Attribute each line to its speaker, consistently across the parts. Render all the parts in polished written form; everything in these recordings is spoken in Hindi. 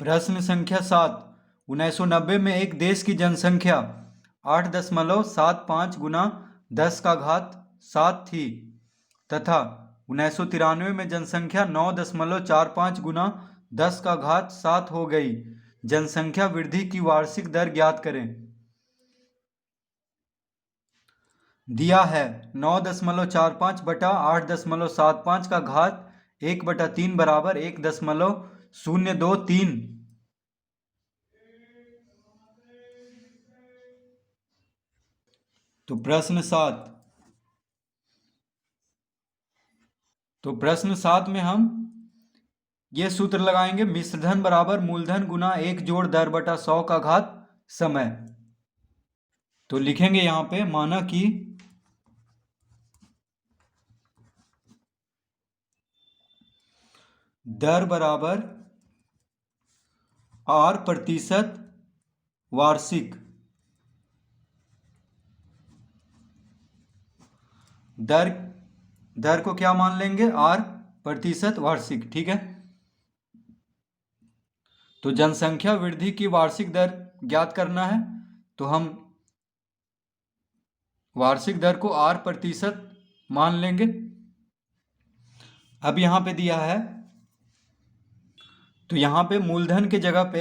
Speaker 1: प्रश्न संख्या 7। 1990 में एक देश की जनसंख्या 8.75 गुना 10 का घात 7 थी तथा 1993 में जनसंख्या 9.45 गुना 10 का घात 7 हो गई। जनसंख्या वृद्धि की वार्षिक दर ज्ञात करें। दिया है 9.45 बटा 8.75 का घात 1/3 बराबर 1.023। तो प्रश्न 7 में हम ये सूत्र लगाएंगे। मिश्रधन बराबर मूलधन गुना 1 जोड़ दर बटा 100 का घात समय। तो लिखेंगे यहां पे, माना कि दर बराबर R% वार्षिक। दर को क्या मान लेंगे? R% वार्षिक। ठीक है। तो जनसंख्या वृद्धि की वार्षिक दर ज्ञात करना है, तो हम वार्षिक दर को R% मान लेंगे। अब यहां पे दिया है, तो यहां पे मूलधन के जगह पे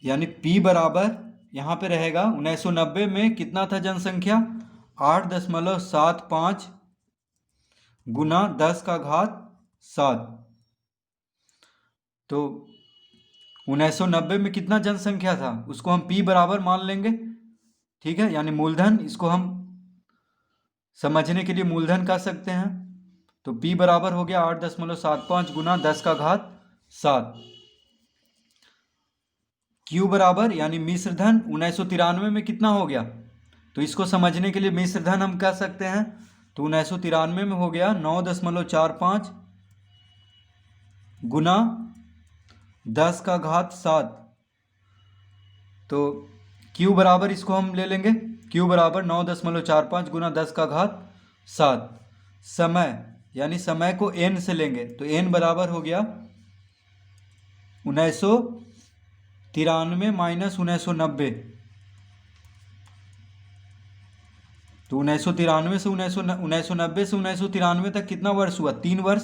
Speaker 1: यानी P बराबर यहां पे रहेगा 1990 में कितना था जनसंख्या? 8.75 गुना 10 का घात 7। तो 1990 में कितना जनसंख्या था उसको हम P बराबर मान लेंगे। ठीक है, यानी मूलधन, इसको हम समझने के लिए मूलधन कह सकते हैं। तो P बराबर हो गया 8.75 गुना 10 का घात 7। Q बराबर यानी मिश्रधन 1993 में कितना हो गया, तो इसको समझने के लिए मिश्रधन हम कह सकते हैं। तो 1993 में हो गया 9.45 गुना 10 का घात 7। तो Q बराबर इसको हम ले लेंगे, Q बराबर 9.45 गुना 10 का घात 7। समय यानी समय को N से लेंगे, तो N बराबर हो गया 1993 माइनस 1990। तो 1993 से 1990 से 1993 तक कितना वर्ष हुआ? 3 वर्ष।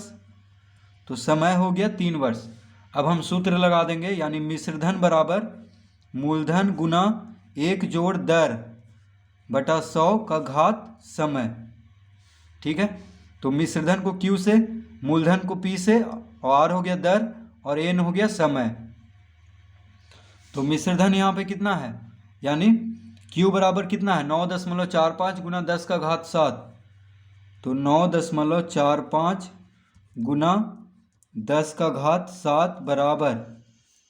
Speaker 1: तो समय हो गया 3 वर्ष। अब हम सूत्र लगा देंगे, यानी मिश्रधन बराबर मूलधन गुना 1 जोड़ दर बटा 100 का घात समय। ठीक है। तो मिश्रधन को Q से, मूलधन को P से, और R हो गया दर और N हो गया समय। तो मिश्रधन यहाँ पे कितना है, यानी Q बराबर कितना है? 9.45 गुना 10 का घात 7। तो 9.45 गुना 10 का घात 7 बराबर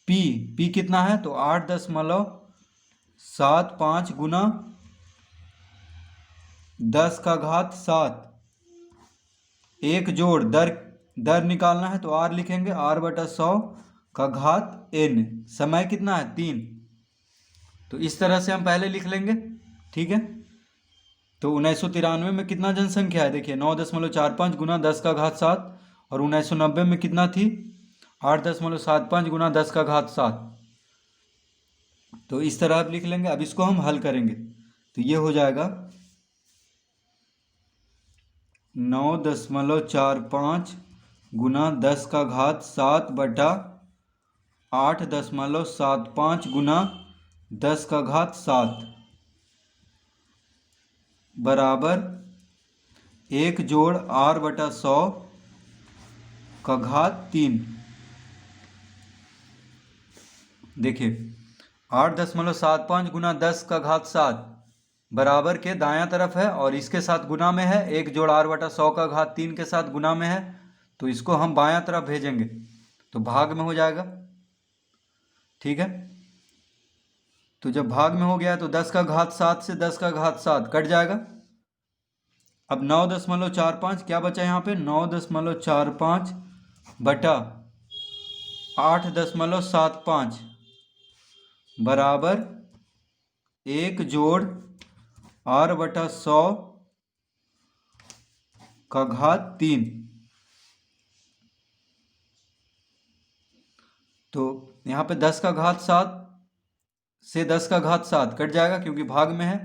Speaker 1: P कितना है? तो 8.75 गुना 10 का घात 7। एक जोड़ दर निकालना है, तो R लिखेंगे, R/100 का घात N। समय कितना है? 3। तो इस तरह से हम पहले लिख लेंगे। ठीक है। तो 1993 में कितना जनसंख्या है? देखिए 9.45 गुना 10 का घात 7, और 1990 में कितना थी? 8.75 गुना 10 का घात 7। तो इस तरह आप लिख लेंगे। अब इसको हम हल करेंगे, तो ये हो जाएगा 9.45 गुना 10 का घात 7 बटा 8.75 गुना 10 का घात 7 बराबर 1 जोड़ R/100 का घात 3। देखिए 8.75 गुना 10 का घात 7 बराबर के दायां तरफ है और इसके साथ गुना में है, 1 जोड़ R/100 का घात 3 के साथ गुना में है, तो इसको हम बायां तरफ भेजेंगे तो भाग में हो जाएगा। ठीक है। तो जब भाग में हो गया तो 10 का घात 7 से 10 का घात 7 कट जाएगा। अब 9.45 क्या बचा यहाँ पे? 9.45 बटा 8.75 बराबर 1 जोड़ R/100 का घात 3। तो यहाँ पे 10 का घात 7 से 10 का घात 7 कट जाएगा क्योंकि भाग में है,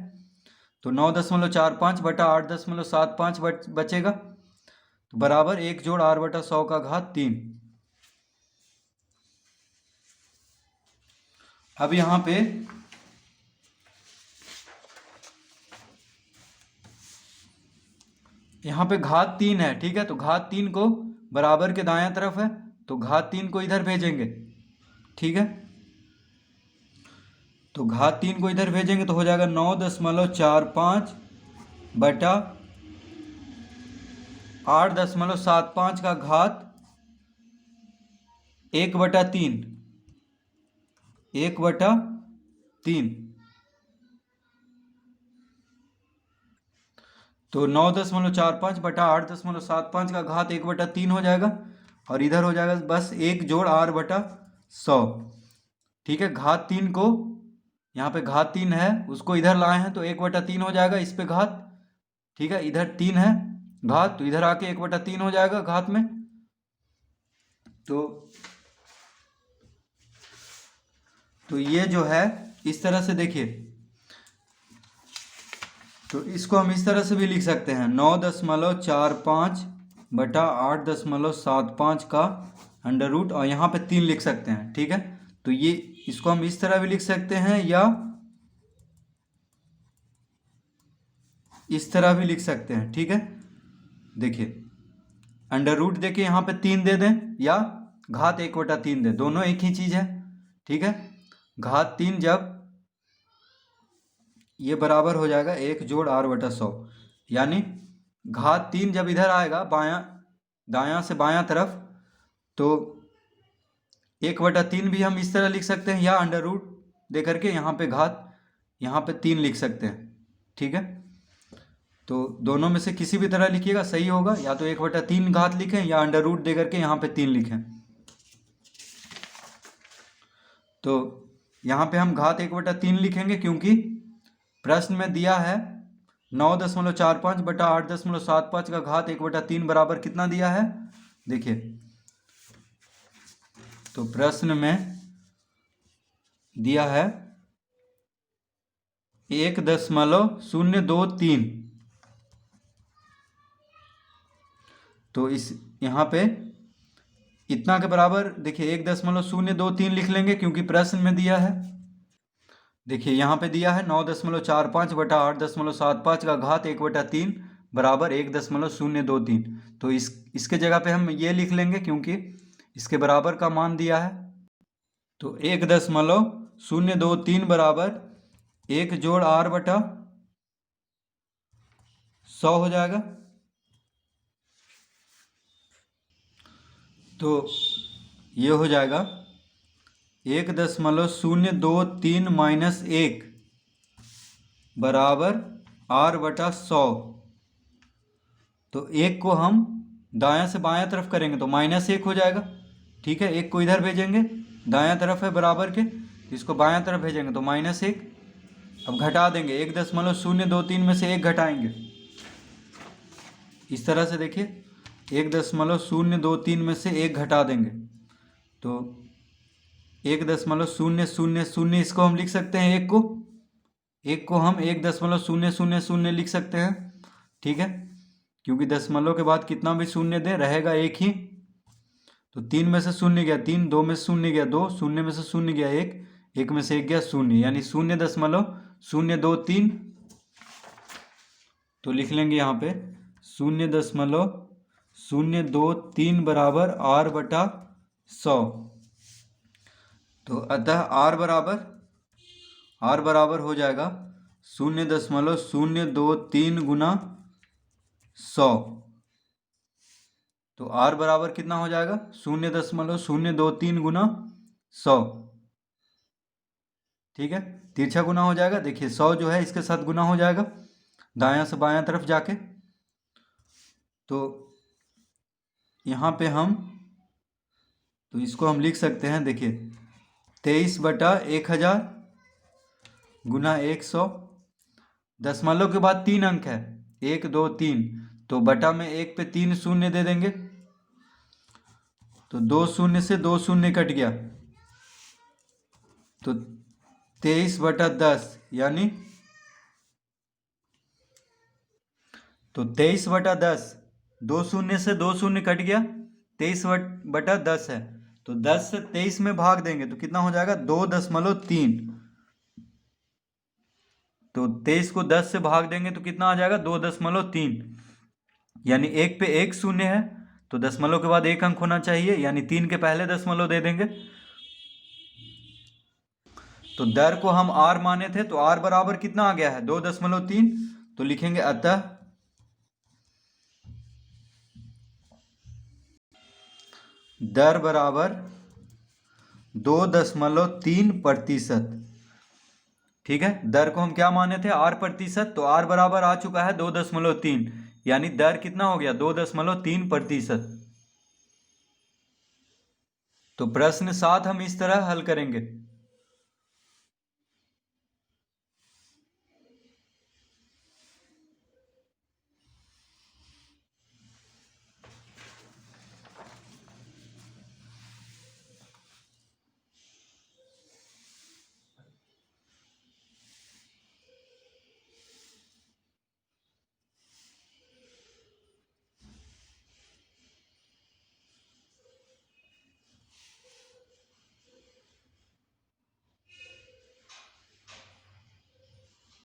Speaker 1: तो 9.45 बटा 8.75 बचेगा, तो बराबर 1 जोड़ r बटा 100 का घात 3। अब यहाँ पे घात 3 है, ठीक है, तो घात 3 को बराबर के दायां तरफ है, तो घात 3 को इधर भेजेंगे, ठीक है, तो घात 3 को इधर भेजेंगे तो हो जाएगा 9.45 बटा 8.75 का घात 1/3, 1/3, तो 9.45 बटा 8.75 का घात 1/3 हो जाएगा, और इधर हो जाएगा बस 1 जोड़ r बटा 100, ठीक है। घात 3 को यहाँ पे घात 3 है उसको इधर लाए हैं तो 1/3 हो जाएगा इस पे घात, ठीक है, इधर 3 है घात तो इधर आके 1/3 हो जाएगा घात में। तो ये जो है इस तरह से देखिए, तो इसको हम इस तरह से भी लिख सकते हैं 9.45 बटा 8.75 का अंडर रूट, और यहाँ पे 3 लिख सकते हैं, ठीक है। तो ये इसको हम इस तरह भी लिख सकते हैं या इस तरह भी लिख सकते हैं, ठीक है। देखिए अंडर रूट देके यहाँ पे 3 दे दें या घात 1/3 दें, दोनों एक ही चीज़ है, ठीक है। घात 3 जब ये बराबर हो जाएगा 1 जोड़ r बटा 100, यानी घात 3 जब इधर आएगा बायां दायां से बायां तरफ, तो 1/3 भी हम इस तरह लिख सकते हैं या अंडर रूट दे करके यहाँ पे घात यहाँ पे 3 लिख सकते हैं, ठीक है। तो दोनों में से किसी भी तरह लिखिएगा सही होगा, या तो 1/3 घात लिखें या अंडर रूट दे करके यहाँ पे 3 लिखें। तो यहाँ पे हम घात 1/3 लिखेंगे क्योंकि प्रश्न में दिया है 9.45 बटा 8.75 का घात 1/3 बराबर कितना दिया है, देखिए, तो प्रश्न में दिया है 1.023, तो इस यहाँ पे इतना के बराबर देखिए 1.023 लिख लेंगे क्योंकि प्रश्न में दिया है, देखिए यहाँ पे दिया है 9.45 बटा 8.75 का घात 1/3 बराबर 1.023, तो इसके जगह पे हम ये लिख लेंगे क्योंकि इसके बराबर का मान दिया है, तो 1.023 बराबर 1 जोड़ r बटा 100 हो जाएगा। तो ये हो जाएगा 1.023 माइनस 1 बराबर r बटा 100, तो 1 को हम दायां से बायां तरफ करेंगे तो -1 हो जाएगा, ठीक है। 1 को इधर भेजेंगे, दायां तरफ है बराबर के, इसको बायां तरफ भेजेंगे तो -1, अब घटा देंगे 1.023 में से 1 घटाएंगे, इस तरह से देखिए 1.023 में से 1 घटा देंगे तो 1.000 इसको हम लिख सकते हैं, 1 को हम 1.000 लिख सकते हैं, ठीक है, क्योंकि दशमलव के बाद कितना भी शून्य दे रहेगा एक ही, तो 3 में से 0 गया 3, 2 में से 0 गया 2, 0 में से 0 गया 1, 1 में से 1 गया 0, यानी 0.023, तो लिख लेंगे यहाँ पे 0.023 बराबर r बटा 100, तो अतः r बराबर हो जाएगा 0.023 गुना 100, तो r बराबर कितना हो जाएगा 0.023 गुना 100, ठीक है, तिरछा गुना हो जाएगा, देखिए 100 जो है इसके साथ गुना हो जाएगा दायां से बायां तरफ जाके, तो यहाँ पे तो इसको हम लिख सकते हैं, देखिए 23/1000 गुना 100, दशमलव के बाद 3 अंक है 1 2 3, तो बटा में 1 पे 3 शून्य दे देंगे, तो 2 शून्य से 2 शून्य कट गया, तो 23/10 यानी, तो 23/10, 2 शून्य से 2 शून्य कट गया, 23/10 है। तो 10 से 23 में भाग देंगे तो कितना हो जाएगा, 2.3। तो 23 को 10 से भाग देंगे तो कितना आ जाएगा, 2.3, यानी 1 पे 1 शून्य है तो दशमलव के बाद 1 अंक होना चाहिए, यानी 3 के पहले दशमलव दे देंगे। तो दर को हम r माने थे, तो r बराबर कितना आ गया है, 2.3। तो लिखेंगे अतः दर बराबर 2.3%। ठीक है, दर को हम क्या माने थे, r%, तो r बराबर आ चुका है 2.3, यानी दर कितना हो गया, 2.3%। तो प्रश्न 7 हम इस तरह हल करेंगे।